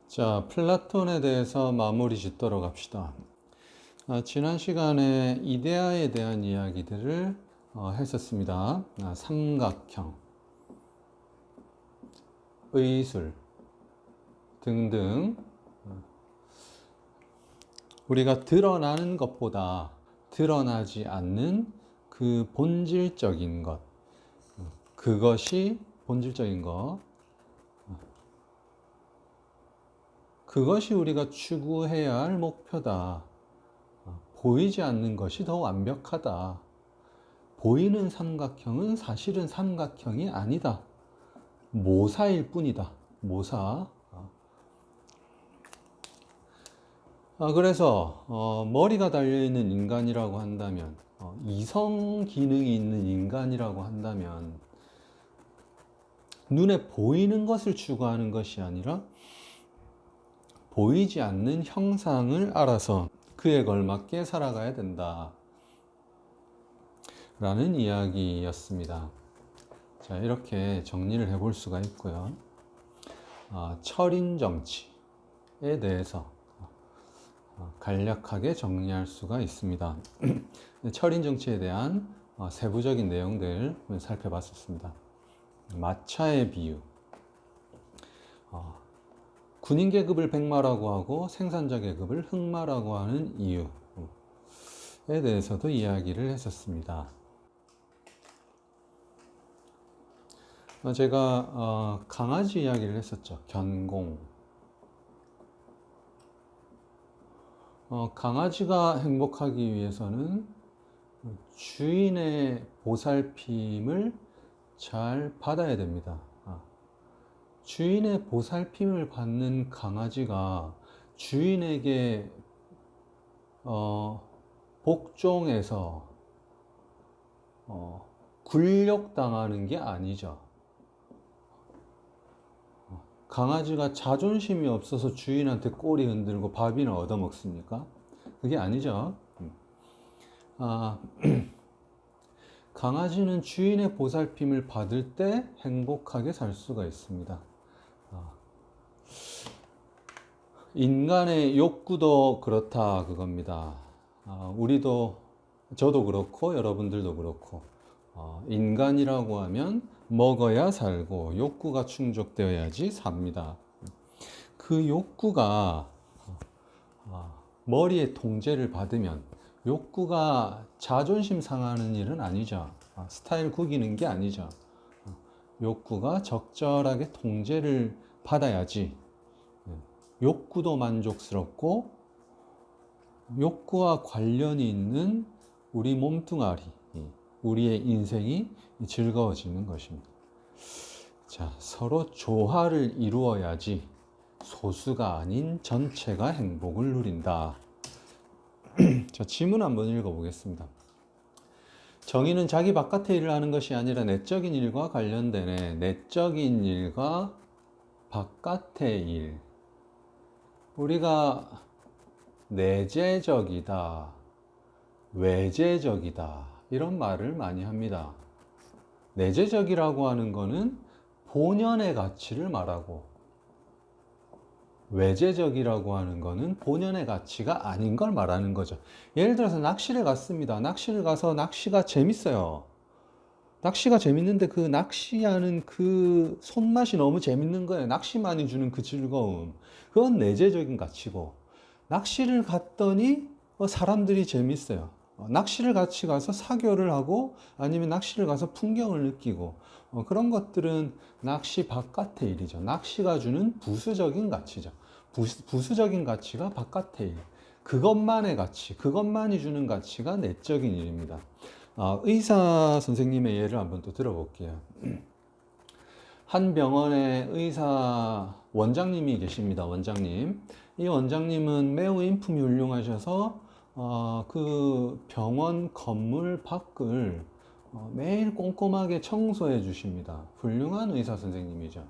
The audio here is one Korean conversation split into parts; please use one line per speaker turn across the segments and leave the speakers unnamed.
자, 플라톤에 대해서 마무리 짓도록 합시다. 지난 시간에 이데아에 대한 이야기들을 했었습니다. 삼각형, 의술 등등 우리가 드러나는 것보다 드러나지 않는 그 본질적인 것, 그것이 본질적인 것, 그것이 우리가 추구해야 할 목표다. 보이지 않는 것이 더 완벽하다. 보이는 삼각형은 사실은 삼각형이 아니다. 모사일 뿐이다. 모사. 그래서 머리가 달려있는 인간이라고 한다면, 이성 기능이 있는 인간이라고 한다면 눈에 보이는 것을 추구하는 것이 아니라 보이지 않는 형상을 알아서 그에 걸맞게 살아가야 된다 라는 이야기였습니다. 자, 이렇게 정리를 해볼 수가 있고요. 철인정치에 대해서 간략하게 정리할 수가 있습니다. 철인정치에 대한 세부적인 내용들 살펴봤었습니다. 마차의 비유, 군인 계급을 백마라고 하고 생산자 계급을 흑마라고 하는 이유에 대해서도 이야기를 했었습니다. 제가 강아지 이야기를 했었죠. 견공. 강아지가 행복하기 위해서는 주인의 보살핌을 잘 받아야 됩니다. 주인의 보살핌을 받는 강아지가 주인에게 복종해서 굴욕당하는 게 아니죠. 강아지가 자존심이 없어서 주인한테 꼬리 흔들고 밥이나 얻어먹습니까? 그게 아니죠. 강아지는 주인의 보살핌을 받을 때 행복하게 살 수가 있습니다. 인간의 욕구도 그렇다 그겁니다. 저도 그렇고 여러분들도 그렇고 인간이라고 하면 먹어야 살고 욕구가 충족되어야지 삽니다. 그 욕구가 머리에 통제를 받으면 욕구가 자존심 상하는 일은 아니죠. 스타일 구기는 게 아니죠. 욕구가 적절하게 통제를 받아야지 욕구도 만족스럽고 욕구와 관련이 있는 우리 몸뚱아리, 우리의 인생이 즐거워지는 것입니다. 자, 서로 조화를 이루어야지 소수가 아닌 전체가 행복을 누린다. 자, 지문 한번 읽어보겠습니다. 정의는 자기 바깥의 일을 하는 것이 아니라 내적인 일과 관련되네. 내적인 일과 바깥의 일. 우리가 내재적이다, 외재적이다 이런 말을 많이 합니다. 내재적이라고 하는 거는 본연의 가치를 말하고 외재적이라고 하는 거는 본연의 가치가 아닌 걸 말하는 거죠. 예를 들어서 낚시를 갔습니다. 낚시를 가서 낚시가 재밌어요. 낚시가 재밌는데 그 낚시하는 그 손맛이 너무 재밌는 거예요. 낚시만이 주는 그 즐거움. 그건 내재적인 가치고, 낚시를 갔더니 사람들이 재밌어요. 낚시를 같이 가서 사교를 하고 아니면 낚시를 가서 풍경을 느끼고 그런 것들은 낚시 바깥의 일이죠. 낚시가 주는 부수적인 가치죠. 부수적인 가치가 바깥의 일. 그것만의 가치, 그것만이 주는 가치가 내적인 일입니다. 의사 선생님의 예를 한번 또 들어볼게요. 한 병원에 의사 원장님이 계십니다. 원장님. 이 원장님은 매우 인품이 훌륭하셔서 그 병원 건물 밖을 매일 꼼꼼하게 청소해 주십니다. 훌륭한 의사 선생님이죠.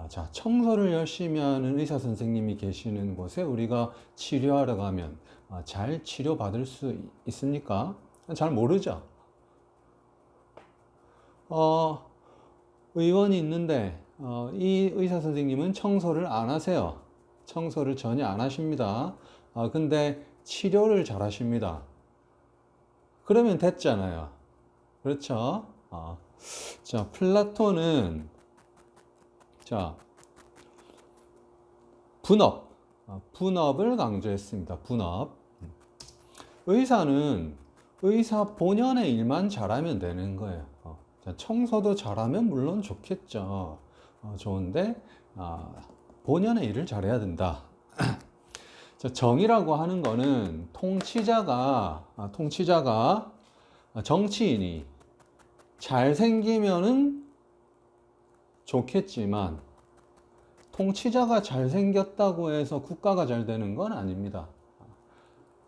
자, 청소를 열심히 하는 의사 선생님이 계시는 곳에 우리가 치료하러 가면 잘 치료받을 수 있습니까? 잘 모르죠. 의원이 있는데 이 의사 선생님은 청소를 안 하세요. 청소를 전혀 안 하십니다. 근데 치료를 잘 하십니다. 그러면 됐잖아요. 그렇죠? 자, 플라톤은, 자, 분업, 분업을 강조했습니다. 분업. 의사는 의사 본연의 일만 잘하면 되는 거예요. 자, 청소도 잘하면 물론 좋겠죠. 좋은데, 본연의 일을 잘해야 된다. 자, 정의라고 하는 거는 통치자가 정치인이 잘생기면은 좋겠지만 통치자가 잘생겼다고 해서 국가가 잘 되는 건 아닙니다.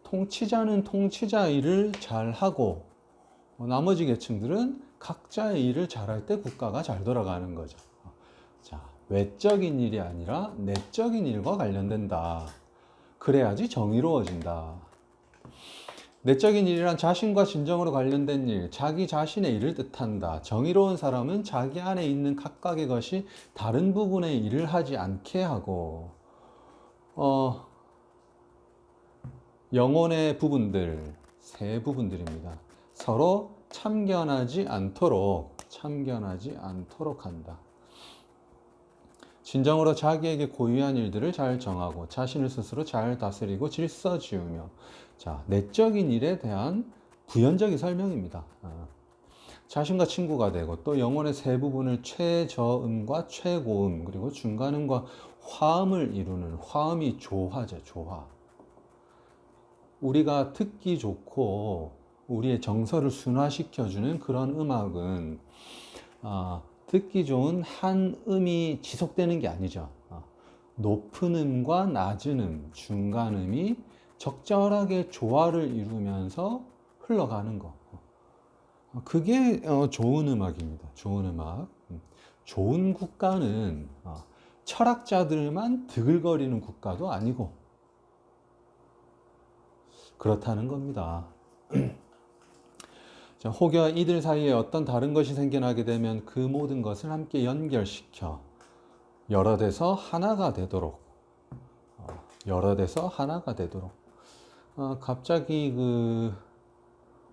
통치자는 통치자 일을 잘하고 나머지 계층들은 각자의 일을 잘할 때 국가가 잘 돌아가는 거죠. 자, 외적인 일이 아니라 내적인 일과 관련된다. 그래야지 정의로워진다. 내적인 일이란 자신과 진정으로 관련된 일, 자기 자신의 일을 뜻한다. 정의로운 사람은 자기 안에 있는 각각의 것이 다른 부분의 일을 하지 않게 하고, 영혼의 부분들, 세 부분들입니다. 서로 참견하지 않도록 한다. 진정으로 자기에게 고유한 일들을 잘 정하고 자신을 스스로 잘 다스리고 질서 지으며. 자, 내적인 일에 대한 부연적인 설명입니다. 자신과 친구가 되고 또 영혼의 세 부분을 최저음과 최고음 그리고 중간음과 화음을 이루는 화음이 조화죠. 조화. 우리가 듣기 좋고 우리의 정서를 순화시켜주는 그런 음악은 듣기 좋은 한 음이 지속되는 게 아니죠. 높은 음과 낮은 음, 중간 음이 적절하게 조화를 이루면서 흘러가는 거. 그게 좋은 음악입니다. 좋은 음악. 좋은 국가는 철학자들만 드글거리는 국가도 아니고 그렇다는 겁니다. 자, 혹여 이들 사이에 어떤 다른 것이 생겨나게 되면 그 모든 것을 함께 연결시켜 여러 데서 하나가 되도록 갑자기 그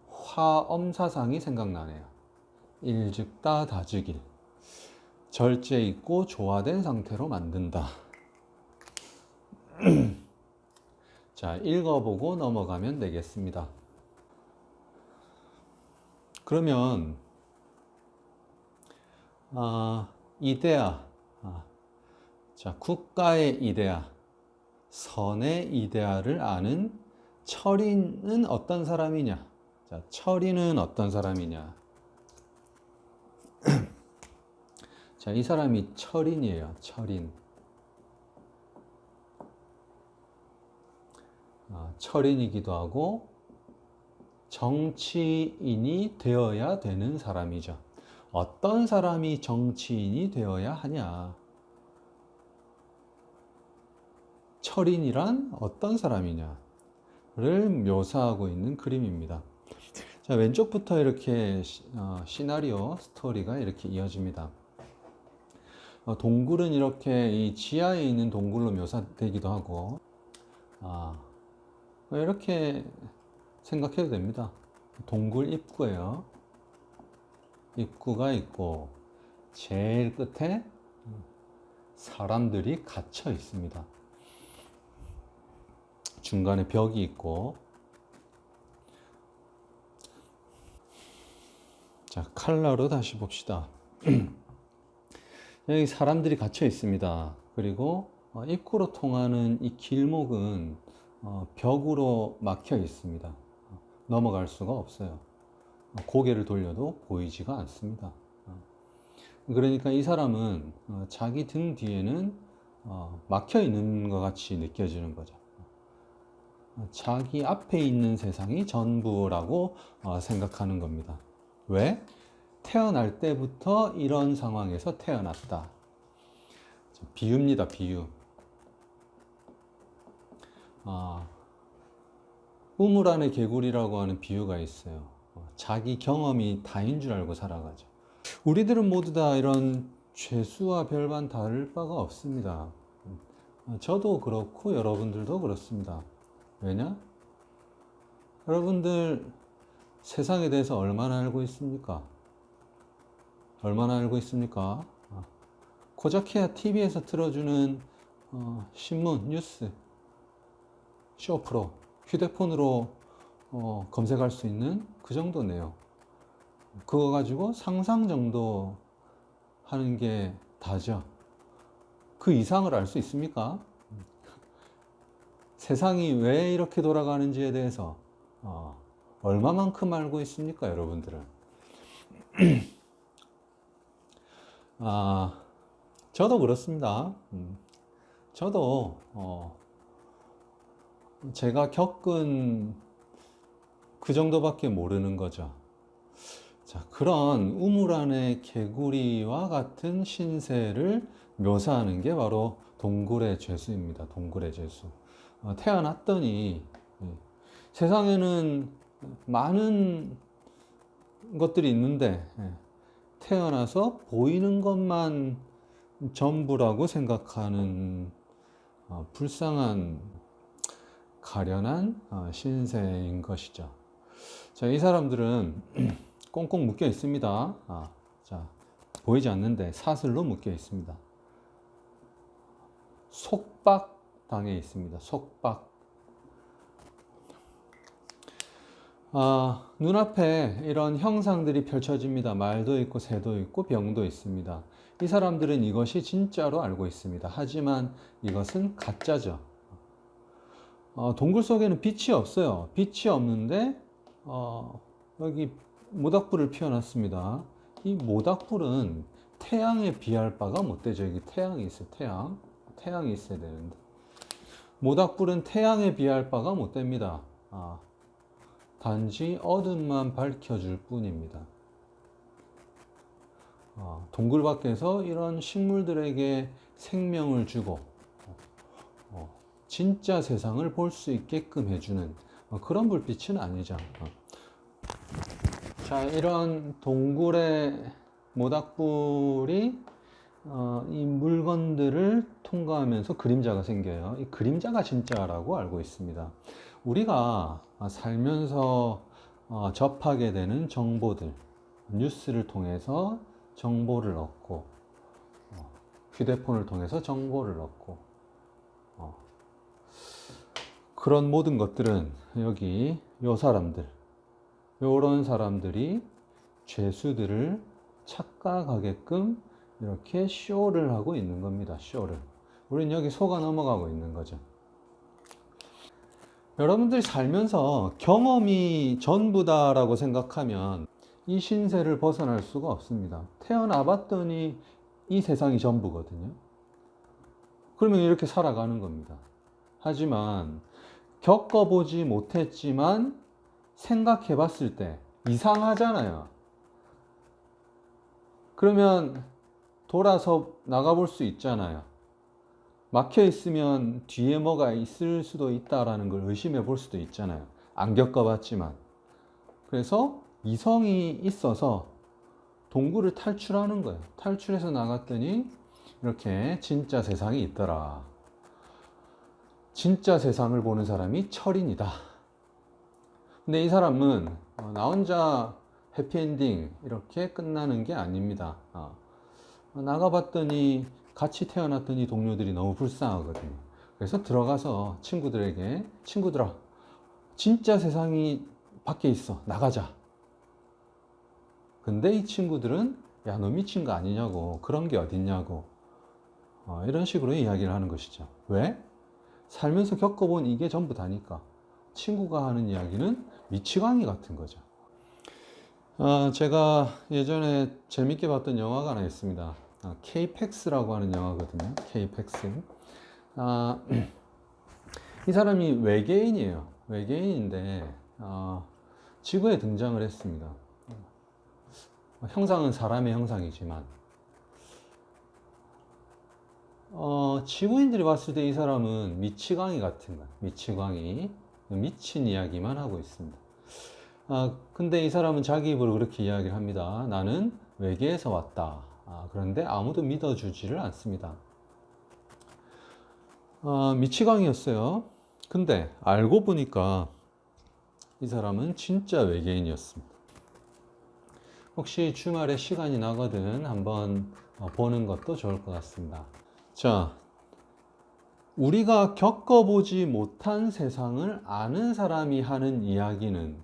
화엄사상이 생각나네요. 일즉다 다즉일, 절제 있고 조화된 상태로 만든다. 자, 읽어보고 넘어가면 되겠습니다. 그러면 이데아, 자, 국가의 이데아, 선의 이데아를 아는 철인은 어떤 사람이냐? 자, 철인은 어떤 사람이냐? 자, 이 사람이 철인이에요. 철인. 철인이기도 하고 정치인이 되어야 되는 사람이죠. 어떤 사람이 정치인이 되어야 하냐? 철인이란 어떤 사람이냐를 묘사하고 있는 그림입니다. 자, 왼쪽부터 이렇게 시나리오, 스토리가 이렇게 이어집니다. 동굴은 이렇게 이 지하에 있는 동굴로 묘사되기도 하고, 이렇게 생각해도 됩니다. 동굴 입구예요. 입구가 있고, 제일 끝에 사람들이 갇혀 있습니다. 중간에 벽이 있고, 자, 칼라로 다시 봅시다. 여기 사람들이 갇혀 있습니다. 그리고 입구로 통하는 이 길목은 벽으로 막혀 있습니다. 넘어갈 수가 없어요. 고개를 돌려도 보이지가 않습니다. 그러니까 이 사람은 자기 등 뒤에는 막혀 있는 것 같이 느껴지는 거죠. 자기 앞에 있는 세상이 전부라고 생각하는 겁니다. 왜? 태어날 때부터 이런 상황에서 태어났다. 비유입니다, 비유. 우물 안의 개구리라고 하는 비유가 있어요. 자기 경험이 다인 줄 알고 살아가죠. 우리들은 모두 다 이런 죄수와 별반 다를 바가 없습니다. 저도 그렇고 여러분들도 그렇습니다. 왜냐? 여러분들 세상에 대해서 얼마나 알고 있습니까? 얼마나 알고 있습니까? 고작해야 TV에서 틀어주는 신문, 뉴스, 쇼프로, 휴대폰으로 검색할 수 있는 그 정도네요. 그거 가지고 상상 정도 하는 게 다죠. 그 이상을 알 수 있습니까? 세상이 왜 이렇게 돌아가는지에 대해서 얼마만큼 알고 있습니까, 여러분들은? 저도 그렇습니다. 저도 제가 겪은 그 정도밖에 모르는 거죠. 자, 그런 우물 안의 개구리와 같은 신세를 묘사하는 게 바로 동굴의 죄수입니다. 동굴의 죄수. 태어났더니 세상에는 많은 것들이 있는데 태어나서 보이는 것만 전부라고 생각하는 불쌍한 가련한 신세인 것이죠. 자, 이 사람들은 꽁꽁 묶여 있습니다. 자, 보이지 않는데 사슬로 묶여 있습니다. 속박 당해 있습니다. 속박. 눈앞에 이런 형상들이 펼쳐집니다. 말도 있고 새도 있고 병도 있습니다. 이 사람들은 이것이 진짜로 알고 있습니다. 하지만 이것은 가짜죠. 동굴 속에는 빛이 없어요. 빛이 없는데 여기 모닥불을 피워놨습니다. 이 모닥불은 태양에 비할 바가 못 되죠. 여기 태양이 있어요. 태양이 있어야 되는데 모닥불은 태양에 비할 바가 못 됩니다. 단지 어둠만 밝혀줄 뿐입니다. 동굴 밖에서 이런 식물들에게 생명을 주고 진짜 세상을 볼 수 있게끔 해주는 그런 불빛은 아니죠. 자, 이런 동굴의 모닥불이 이 물건들을 통과하면서 그림자가 생겨요. 이 그림자가 진짜라고 알고 있습니다. 우리가 살면서 접하게 되는 정보들, 뉴스를 통해서 정보를 얻고, 휴대폰을 통해서 정보를 얻고, 그런 모든 것들은 여기 요 사람들, 요런 사람들이 죄수들을 착각하게끔 이렇게 쇼를 하고 있는 겁니다. 쇼를. 우리는 여기 속아 넘어가고 있는 거죠. 여러분들이 살면서 경험이 전부다라고 생각하면 이 신세를 벗어날 수가 없습니다. 태어나 봤더니 이 세상이 전부거든요. 그러면 이렇게 살아가는 겁니다. 하지만 겪어보지 못했지만 생각해 봤을 때 이상하잖아요. 그러면 돌아서 나가볼 수 있잖아요. 막혀 있으면 뒤에 뭐가 있을 수도 있다라는 걸 의심해 볼 수도 있잖아요. 안 겪어봤지만. 그래서 이성이 있어서 동굴을 탈출하는 거예요. 탈출해서 나갔더니 이렇게 진짜 세상이 있더라. 진짜 세상을 보는 사람이 철인이다. 근데 이 사람은 나 혼자 해피엔딩 이렇게 끝나는 게 아닙니다. 나가봤더니 같이 태어났더니 동료들이 너무 불쌍하거든요. 그래서 들어가서 친구들에게 친구들아 진짜 세상이 밖에 있어 나가자. 근데 이 친구들은 야 너 미친 거 아니냐고 그런 게 어딨냐고 이런 식으로 이야기를 하는 것이죠. 왜? 살면서 겪어본 이게 전부 다니까. 친구가 하는 이야기는 미치광이 같은 거죠. 제가 예전에 재밌게 봤던 영화가 하나 있습니다. K-PAX라고 하는 영화거든요. K-PAX. 이 사람이 외계인이에요. 외계인인데 지구에 등장을 했습니다. 형상은 사람의 형상이지만 지구인들이 봤을 때 이 사람은 미치광이 같은 거야. 미치광이 미친 이야기만 하고 있습니다. 근데 이 사람은 자기 입으로 그렇게 이야기를 합니다. 나는 외계에서 왔다. 그런데 아무도 믿어주지를 않습니다. 미치광이였어요. 근데 알고 보니까 이 사람은 진짜 외계인이었습니다. 혹시 주말에 시간이 나거든 한번 보는 것도 좋을 것 같습니다. 자, 우리가 겪어보지 못한 세상을 아는 사람이 하는 이야기는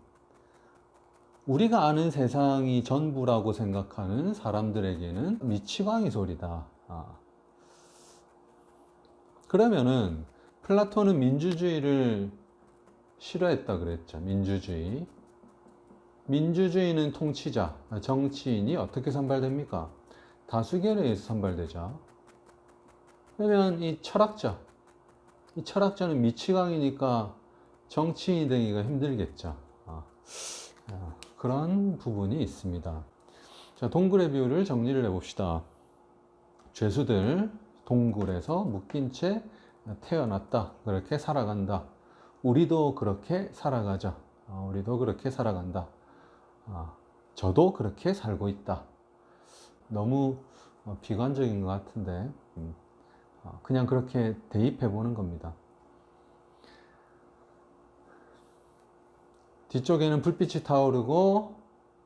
우리가 아는 세상이 전부라고 생각하는 사람들에게는 미치광이 소리다. 그러면은 플라톤은 민주주의를 싫어했다 그랬죠. 민주주의. 민주주의는 통치자, 정치인이 어떻게 선발됩니까? 다수결에 의해서 선발되죠. 그러면 이 철학자는 미치광이니까 정치인이 되기가 힘들겠죠. 그런 부분이 있습니다. 자, 동굴의 비유를 정리를 해봅시다. 죄수들, 동굴에서 묶인 채 태어났다. 그렇게 살아간다. 우리도 그렇게 살아가자. 우리도 그렇게 살아간다. 저도 그렇게 살고 있다. 너무 비관적인 것 같은데 그냥 그렇게 대입해 보는 겁니다. 뒤쪽에는 불빛이 타오르고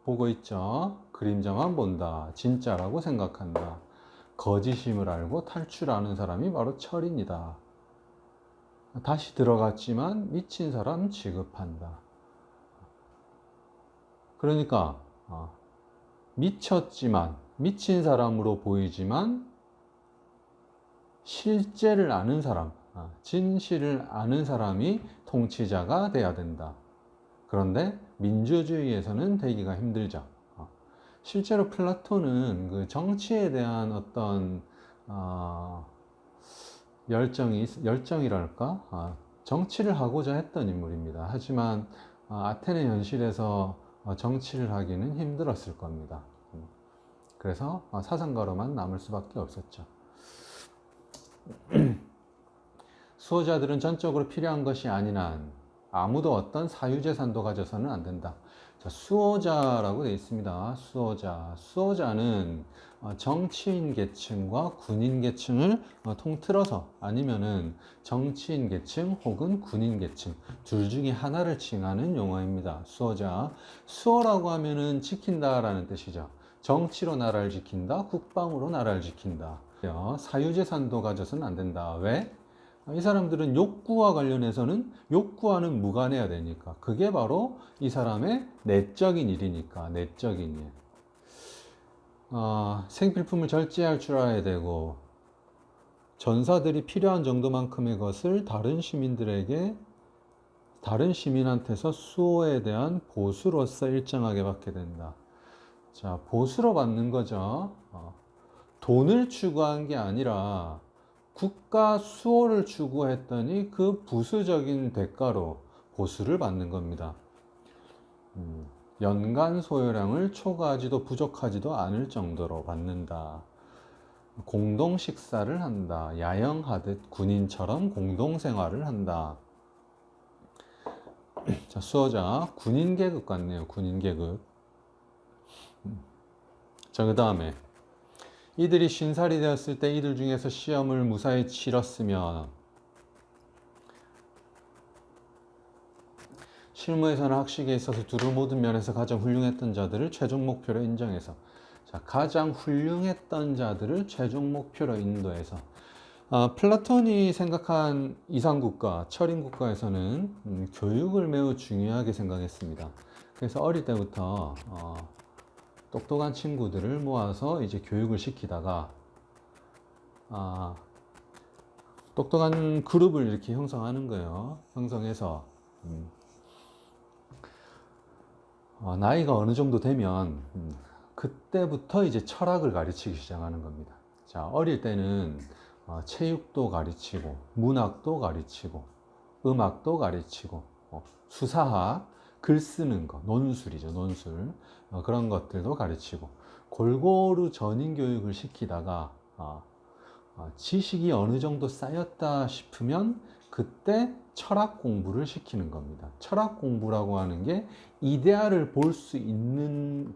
보고 있죠. 그림자만 본다. 진짜라고 생각한다. 거짓임을 알고 탈출하는 사람이 바로 철인이다. 다시 들어갔지만 미친 사람 취급한다. 그러니까 미쳤지만 미친 사람으로 보이지만 실제를 아는 사람, 진실을 아는 사람이 통치자가 돼야 된다. 그런데 민주주의에서는 되기가 힘들죠. 실제로 플라톤은 그 정치에 대한 어떤 열정이랄까? 정치를 하고자 했던 인물입니다. 하지만 아테네 현실에서 정치를 하기는 힘들었을 겁니다. 그래서 사상가로만 남을 수밖에 없었죠. 수호자들은 전적으로 필요한 것이 아닌 한 아무도 어떤 사유재산도 가져서는 안 된다. 자, 수호자라고 되어 있습니다. 수호자는 정치인 계층과 군인 계층을 통틀어서 아니면은 정치인 계층 혹은 군인 계층 둘 중에 하나를 칭하는 용어입니다. 수호자. 수호라고 하면은 지킨다라는 뜻이죠. 정치로 나라를 지킨다, 국방으로 나라를 지킨다. 사유재산도 가져서는 안 된다. 왜? 이 사람들은 욕구와 관련해서는 욕구와는 무관해야 되니까. 그게 바로 이 사람의 내적인 일이니까. 내적인 일. 생필품을 절제할 줄 알아야 되고 전사들이 필요한 정도만큼의 것을 다른 시민한테서 수호에 대한 보수로서 일정하게 받게 된다. 자, 보수로 받는 거죠. 돈을 추구한 게 아니라 국가 수호를 추구했더니 그 부수적인 대가로 보수를 받는 겁니다. 연간 소요량을 초과하지도 부족하지도 않을 정도로 받는다. 공동 식사를 한다. 야영하듯 군인처럼 공동 생활을 한다. 자, 수호자 군인 계급 같네요. 군인 계급. 자, 그 다음에 이들이 50살이 되었을 때 이들 중에서 시험을 무사히 치렀으면 실무에서나 학식에 있어서 두루 모든 면에서 가장 훌륭했던 자들을 최종 목표로 인정해서 자, 가장 훌륭했던 자들을 최종 목표로 인도해서 플라톤이 생각한 이상국가, 철인국가에서는 교육을 매우 중요하게 생각했습니다. 그래서 어릴 때부터 똑똑한 친구들을 모아서 이제 교육을 시키다가 똑똑한 그룹을 이렇게 형성하는 거예요. 형성해서 나이가 어느 정도 되면 그때부터 이제 철학을 가르치기 시작하는 겁니다. 자, 어릴 때는 체육도 가르치고 문학도 가르치고 음악도 가르치고 수사학, 글 쓰는 거, 논술이죠, 논술. 그런 것들도 가르치고 골고루 전인 교육을 시키다가 지식이 어느 정도 쌓였다 싶으면 그때 철학 공부를 시키는 겁니다. 철학 공부라고 하는 게 이데아를 볼 수 있는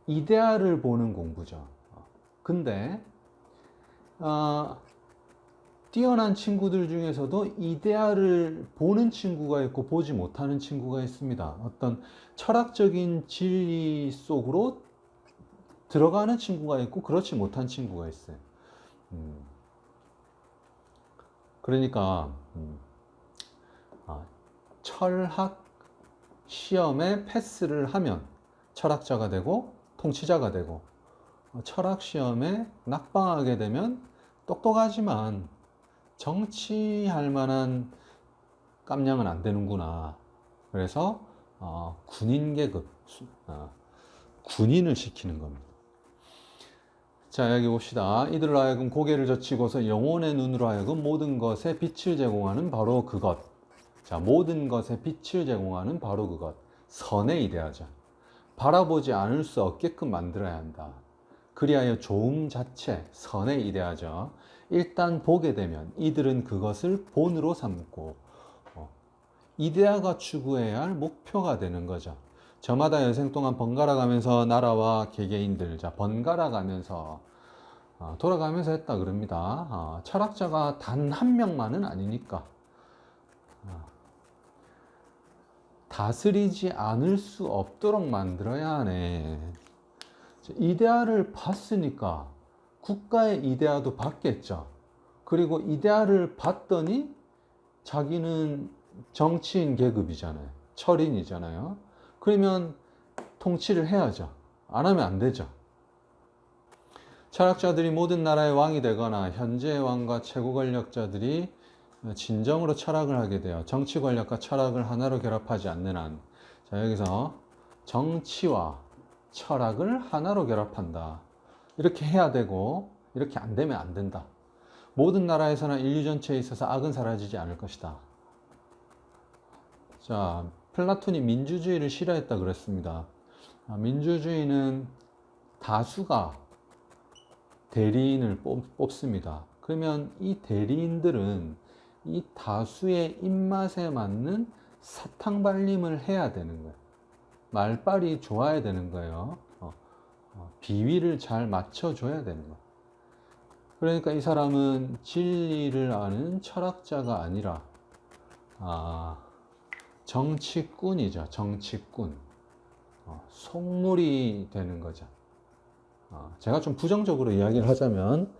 이데아를 보는 공부죠. 근데 뛰어난 친구들 중에서도 이데아를 보는 친구가 있고 보지 못하는 친구가 있습니다. 어떤 철학적인 진리 속으로 들어가는 친구가 있고 그렇지 못한 친구가 있어요. 그러니까 철학 시험에 패스를 하면 철학자가 되고 통치자가 되고, 철학 시험에 낙방하게 되면 똑똑하지만 정치할 만한 깜냥은 안 되는구나. 그래서 군인 계급, 군인을 시키는 겁니다. 자, 여기 봅시다. 이들로 하여금 고개를 젖히고서 영혼의 눈으로 하여금 모든 것에 빛을 제공하는 바로 그것. 자, 모든 것에 빛을 제공하는 바로 그것. 선에 이대하자. 바라보지 않을 수 없게끔 만들어야 한다. 그리하여 조음 자체, 선에 이대하죠. 일단 보게 되면 이들은 그것을 본으로 삼고 이데아가 추구해야 할 목표가 되는 거죠. 저마다 여생 동안 번갈아 가면서 나라와 개개인들, 자, 번갈아 가면서 돌아가면서 했다 그럽니다. 철학자가 단 한 명만은 아니니까 다스리지 않을 수 없도록 만들어야 하네. 이데아를 봤으니까 국가의 이데아도 봤겠죠. 그리고 이데아를 봤더니 자기는 정치인 계급이잖아요. 철인이잖아요. 그러면 통치를 해야죠. 안 하면 안 되죠. 철학자들이 모든 나라의 왕이 되거나 현재의 왕과 최고 권력자들이 진정으로 철학을 하게 돼요. 정치 권력과 철학을 하나로 결합하지 않는 한. 자, 여기서 정치와 철학을 하나로 결합한다. 이렇게 해야 되고 이렇게 안 되면 안 된다. 모든 나라에서나 인류 전체에 있어서 악은 사라지지 않을 것이다. 자, 플라톤이 민주주의를 싫어했다 그랬습니다. 민주주의는 다수가 대리인을 뽑습니다. 그러면 이 대리인들은 이 다수의 입맛에 맞는 사탕 발림을 해야 되는 거예요. 말빨이 좋아야 되는 거예요. 비위를 잘 맞춰줘야 되는 거예요. 그러니까 이 사람은 진리를 아는 철학자가 아니라 정치꾼이죠. 정치꾼. 속물이 되는 거죠. 제가 좀 부정적으로 이야기를 하자면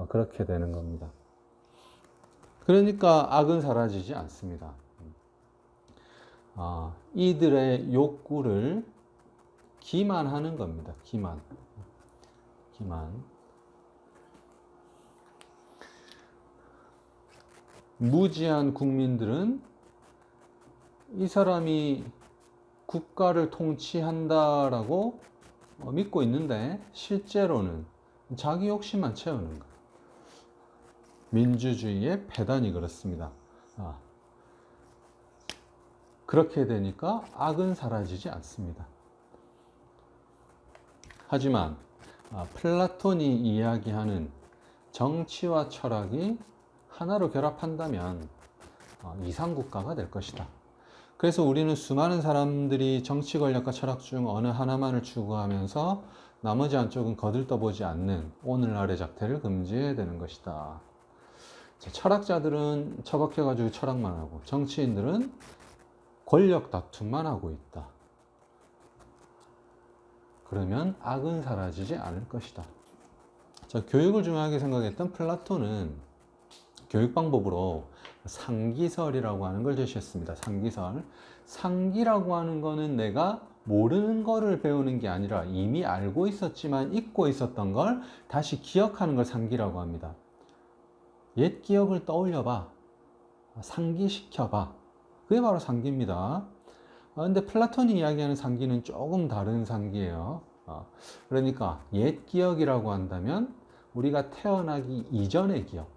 그렇게 되는 겁니다. 그러니까 악은 사라지지 않습니다. 이들의 욕구를 기만하는 겁니다. 기만. 무지한 국민들은 이 사람이 국가를 통치한다라고 믿고 있는데 실제로는 자기 욕심만 채우는 거예요. 민주주의의 패단이 그렇습니다. 그렇게 되니까 악은 사라지지 않습니다. 하지만 플라톤이 이야기하는 정치와 철학이 하나로 결합한다면 이상국가가 될 것이다. 그래서 우리는 수많은 사람들이 정치 권력과 철학 중 어느 하나만을 추구하면서 나머지 한쪽은 거들떠보지 않는 오늘날의 작태를 금지해야 되는 것이다. 철학자들은 처박혀가지고 철학만 하고 정치인들은 권력 다툼만 하고 있다. 그러면 악은 사라지지 않을 것이다. 자, 교육을 중요하게 생각했던 플라톤은 교육 방법으로 상기설이라고 하는 걸 제시했습니다. 상기설. 상기라고 하는 거는 내가 모르는 거를 배우는 게 아니라 이미 알고 있었지만 잊고 있었던 걸 다시 기억하는 걸 상기라고 합니다. 옛 기억을 떠올려봐. 상기시켜봐. 그게 바로 상기입니다. 근데 플라톤이 이야기하는 상기는 조금 다른 상기예요. 그러니까 옛 기억이라고 한다면 우리가 태어나기 이전의 기억.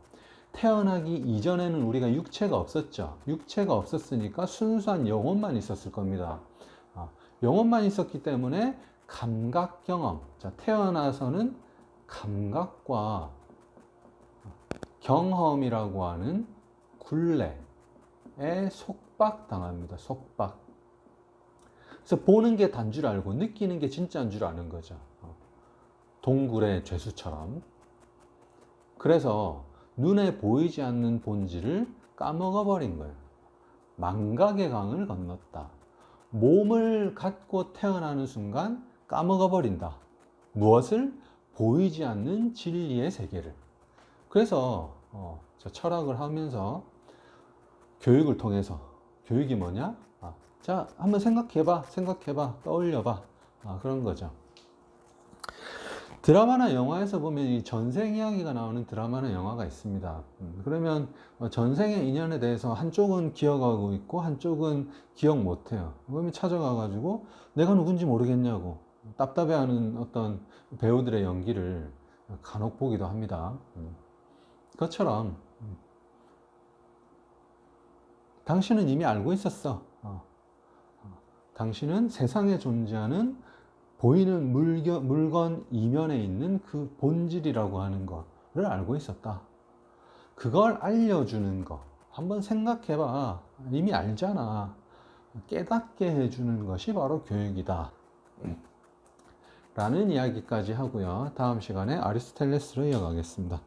태어나기 이전에는 우리가 육체가 없었죠. 육체가 없었으니까 순수한 영혼만 있었을 겁니다. 영혼만 있었기 때문에 감각 경험. 자, 태어나서는 감각과 경험이라고 하는 굴레에 속박당합니다. 속박. 그래서 보는 게 단 줄 알고 느끼는 게 진짜인 줄 아는 거죠. 동굴의 죄수처럼. 그래서 눈에 보이지 않는 본질을 까먹어 버린 거예요. 망각의 강을 건넜다. 몸을 갖고 태어나는 순간 까먹어 버린다. 무엇을? 보이지 않는 진리의 세계를. 그래서 저 철학을 하면서 교육을 통해서, 교육이 뭐냐? 자, 한번 생각해봐, 떠올려봐. 그런 거죠. 드라마나 영화에서 보면 이 전생 이야기가 나오는 드라마나 영화가 있습니다. 그러면 전생의 인연에 대해서 한쪽은 기억하고 있고 한쪽은 기억 못해요. 그러면 찾아가가지고 내가 누군지 모르겠냐고 답답해하는 어떤 배우들의 연기를 간혹 보기도 합니다. 그것처럼 당신은 이미 알고 있었어. 당신은 세상에 존재하는 보이는 물건 이면에 있는 그 본질이라고 하는 거를 알고 있었다. 그걸 알려주는 거. 한번 생각해봐. 이미 알잖아. 깨닫게 해주는 것이 바로 교육이다. 라는 이야기까지 하고요. 다음 시간에 아리스토텔레스로 이어가겠습니다.